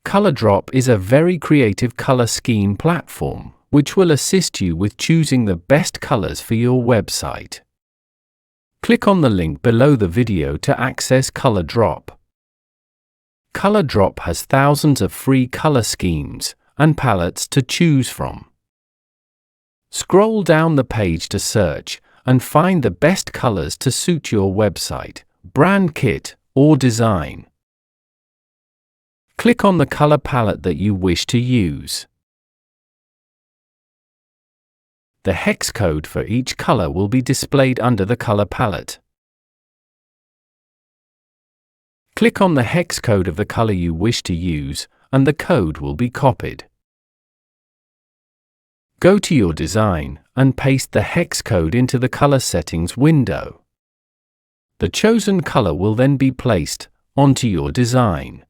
Colordrop is a very creative color scheme platform, which will assist you with choosing the best colors for your website. Click on the link below the video to access Colordrop. Colordrop has thousands of free color schemes and palettes to choose from. Scroll down the page to search and find the best colors to suit your website, brand kit, or design. Click on the color palette that you wish to use. The hex code for each color will be displayed under the color palette. Click on the hex code of the color you wish to use, and the code will be copied. Go to your design and paste the hex code into the color settings window. The chosen color will then be placed onto your design.